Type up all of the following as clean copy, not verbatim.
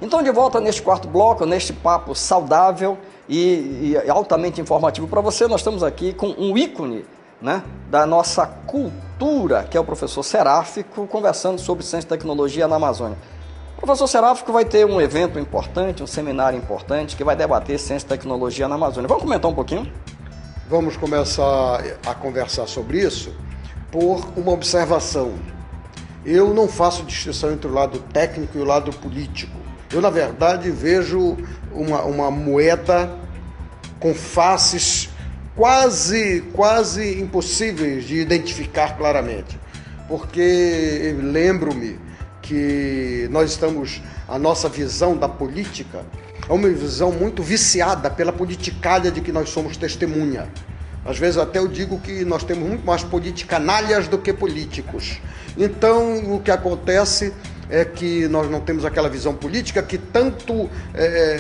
Então, de volta neste quarto bloco, neste papo saudável e altamente informativo para você, nós estamos aqui com um ícone, né, da nossa cultura, que é o professor Seráfico, conversando sobre ciência e tecnologia na Amazônia. O professor Seráfico vai ter um evento importante, um seminário importante, que vai debater ciência e tecnologia na Amazônia. Vamos comentar um pouquinho? Vamos começar a conversar sobre isso por uma observação. Eu não faço distinção entre o lado técnico e o lado político. Eu, na verdade, vejo uma moeda com faces quase impossíveis de identificar claramente. Porque lembro-me que a nossa visão da política é uma visão muito viciada pela politicalha de que nós somos testemunha. Às vezes até eu digo que nós temos muito mais politicanalhas do que políticos. Então, o que acontece é que nós não temos aquela visão política que tanto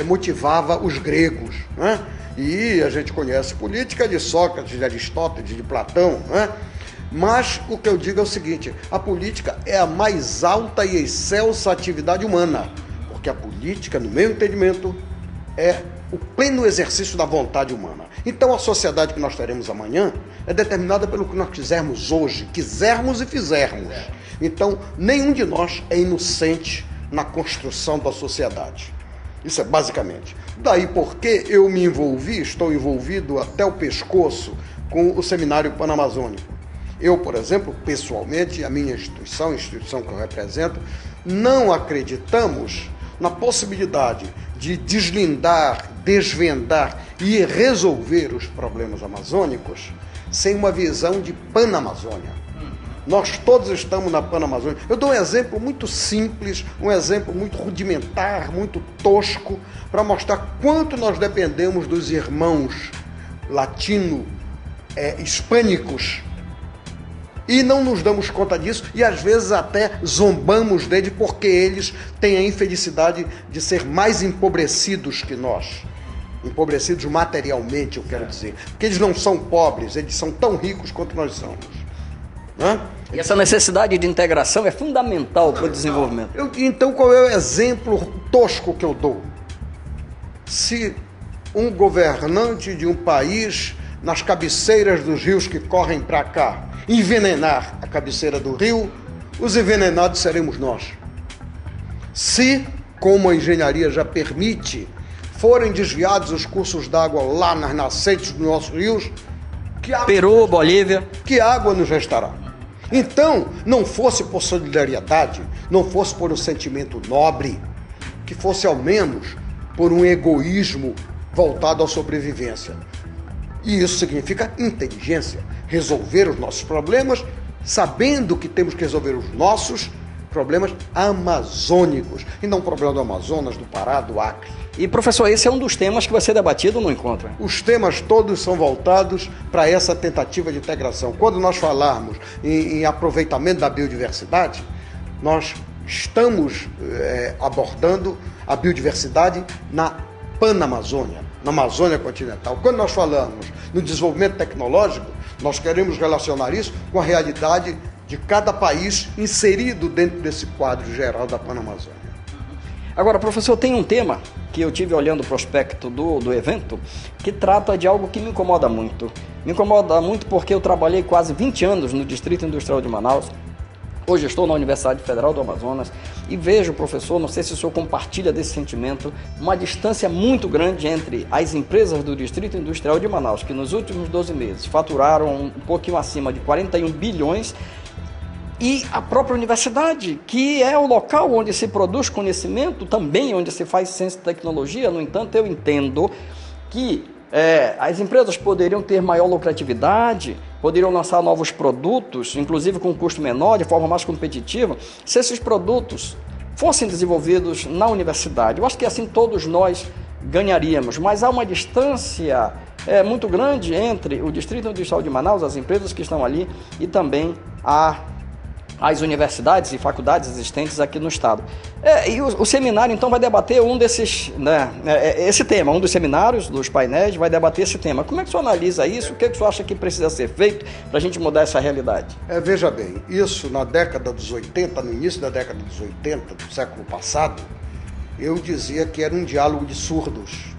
motivava os gregos, né? E a gente conhece política de Sócrates, de Aristóteles, de Platão, né? Mas o que eu digo é o seguinte: a política é a mais alta e excelsa atividade humana, porque a política, no meu entendimento, é o pleno exercício da vontade humana. Então a sociedade que nós teremos amanhã é determinada pelo que nós quisermos hoje, quisermos e fizermos. Então nenhum de nós é inocente na construção da sociedade. Isso é basicamente. Daí porque eu me envolvi, estou envolvido até o pescoço com o Seminário Panamazônico. Eu, por exemplo, pessoalmente, a minha instituição, a instituição que eu represento, não acreditamos na possibilidade de deslindar, desvendar e resolver os problemas amazônicos sem uma visão de Panamazônia. Nós todos estamos na Panamazônia. Eu dou um exemplo muito simples, um exemplo muito rudimentar, muito tosco, para mostrar quanto nós dependemos dos irmãos latino-hispânicos e não nos damos conta disso e às vezes até zombamos deles porque eles têm a infelicidade de ser mais empobrecidos que nós. Empobrecidos materialmente, eu quero dizer. Porque eles não são pobres, eles são tão ricos quanto nós somos. E essa necessidade de integração é fundamental para o desenvolvimento. Então, qual é o exemplo tosco que eu dou? Se um governante de um país, nas cabeceiras dos rios que correm para cá, envenenar a cabeceira do rio, os envenenados seremos nós. Se, como a engenharia já permite, forem desviados os cursos d'água lá nas nascentes dos nossos rios, Peru, Bolívia, que água nos restará? Então, não fosse por solidariedade, não fosse por um sentimento nobre, que fosse ao menos por um egoísmo voltado à sobrevivência. E isso significa inteligência, resolver os nossos problemas, sabendo que temos que resolver os nossos problemas amazônicos, e não o problema do Amazonas, do Pará, do Acre. E, professor, esse é um dos temas que vai ser debatido no encontro. Os temas todos são voltados para essa tentativa de integração. Quando nós falarmos em aproveitamento da biodiversidade, nós estamos abordando a biodiversidade na Panamazônia, na Amazônia continental. Quando nós falamos no desenvolvimento tecnológico, nós queremos relacionar isso com a realidade de cada país inserido dentro desse quadro geral da Panamazônia. Agora, professor, tem um tema que eu tive olhando o prospecto do evento que trata de algo que me incomoda muito. Me incomoda muito porque eu trabalhei quase 20 anos no Distrito Industrial de Manaus. Hoje estou na Universidade Federal do Amazonas e vejo, professor, não sei se o senhor compartilha desse sentimento, uma distância muito grande entre as empresas do Distrito Industrial de Manaus, que nos últimos 12 meses faturaram um pouquinho acima de 41 bilhões, e a própria universidade, que é o local onde se produz conhecimento, também onde se faz ciência e tecnologia. No entanto, eu entendo que as empresas poderiam ter maior lucratividade, poderiam lançar novos produtos, inclusive com um custo menor, de forma mais competitiva, se esses produtos fossem desenvolvidos na universidade. Eu acho que assim todos nós ganharíamos, mas há uma distância muito grande entre o Distrito Industrial de Manaus, as empresas que estão ali, e também a as universidades e faculdades existentes aqui no estado. E o seminário, então, vai debater um desses, né, esse tema, um dos seminários, dos painéis, vai debater esse tema. Como é que o senhor analisa isso? O que o senhor acha que precisa ser feito para a gente mudar essa realidade? Veja bem, isso na década dos 80, no início da década dos 80, do século passado, eu dizia que era um diálogo de surdos.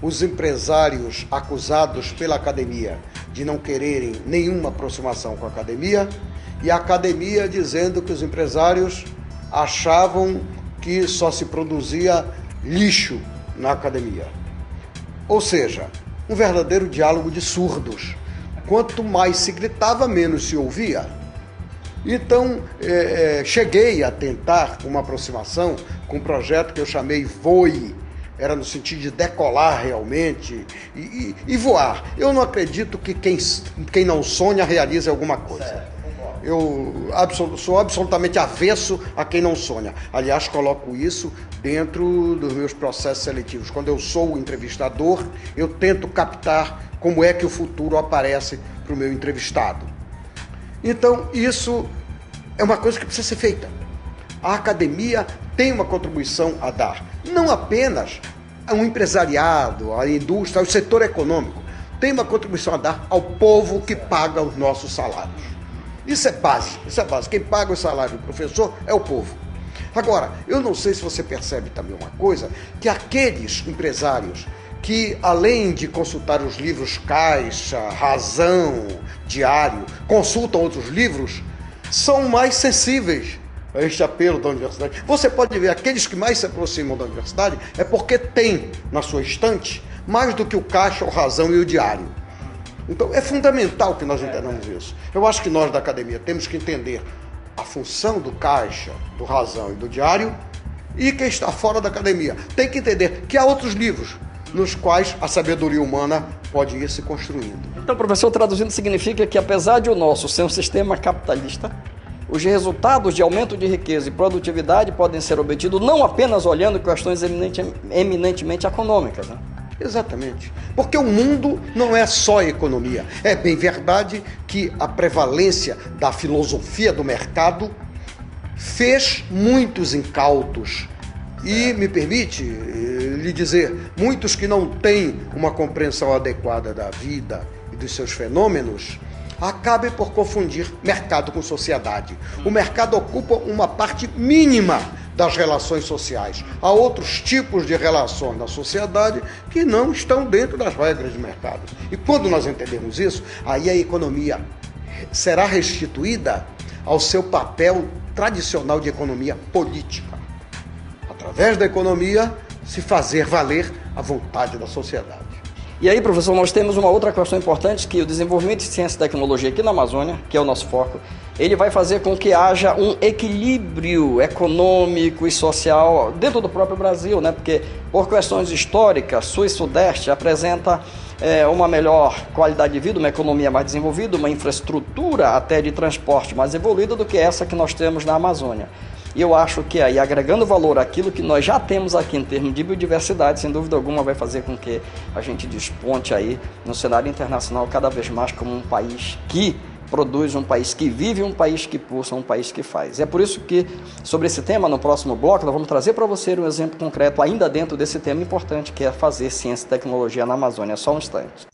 Os empresários acusados pela academia de não quererem nenhuma aproximação com a academia, e a academia dizendo que os empresários achavam que só se produzia lixo na academia. Ou seja, um verdadeiro diálogo de surdos. Quanto mais se gritava, menos se ouvia. Então, cheguei a tentar uma aproximação com um projeto que eu chamei VOE, era no sentido de decolar realmente e voar. Eu não acredito que quem não sonha realize alguma coisa. Eu sou absolutamente avesso a quem não sonha. Aliás, coloco isso dentro dos meus processos seletivos. Quando eu sou o entrevistador, eu tento captar como é que o futuro aparece para o meu entrevistado. Então, isso é uma coisa que precisa ser feita. A academia tem uma contribuição a dar. Não apenas ao empresariado, à indústria, ao setor econômico. Tem uma contribuição a dar ao povo que paga os nossos salários. Isso é base, isso é base. Quem paga o salário do professor é o povo. Agora, eu não sei se você percebe também uma coisa, que aqueles empresários que, além de consultar os livros Caixa, Razão, Diário, consultam outros livros, são mais sensíveis a este apelo da universidade. Você pode ver, aqueles que mais se aproximam da universidade é porque tem na sua estante mais do que o Caixa, o Razão e o Diário. Então, é fundamental que nós entendamos isso. Eu acho que nós da academia temos que entender a função do Caixa, do Razão e do Diário, e quem está fora da academia tem que entender que há outros livros nos quais a sabedoria humana pode ir se construindo. Então, professor, traduzindo, significa que apesar de o nosso ser um sistema capitalista, os resultados de aumento de riqueza e produtividade podem ser obtidos não apenas olhando questões eminentemente econômicas, né? Exatamente, porque o mundo não é só economia. É bem verdade que a prevalência da filosofia do mercado fez muitos incautos e, me permite lhe dizer, muitos que não têm uma compreensão adequada da vida e dos seus fenômenos, acabem por confundir mercado com sociedade. O mercado ocupa uma parte mínima das relações sociais. Há outros tipos de relações na sociedade que não estão dentro das regras de mercado. E quando nós entendermos isso, aí a economia será restituída ao seu papel tradicional de economia política. Através da economia, se fazer valer a vontade da sociedade. E aí, professor, nós temos uma outra questão importante, que o desenvolvimento de ciência e tecnologia aqui na Amazônia, que é o nosso foco, ele vai fazer com que haja um equilíbrio econômico e social dentro do próprio Brasil, né? Porque, por questões históricas, Sul e Sudeste apresenta uma melhor qualidade de vida, uma economia mais desenvolvida, uma infraestrutura até de transporte mais evoluída do que essa que nós temos na Amazônia. E eu acho que aí, agregando valor àquilo que nós já temos aqui em termos de biodiversidade, sem dúvida alguma vai fazer com que a gente desponte aí no cenário internacional cada vez mais como um país que produz, um país que vive, um país que pulsa, um país que faz. E é por isso que, sobre esse tema, no próximo bloco, nós vamos trazer para você um exemplo concreto ainda dentro desse tema importante, que é fazer ciência e tecnologia na Amazônia. Só um instante.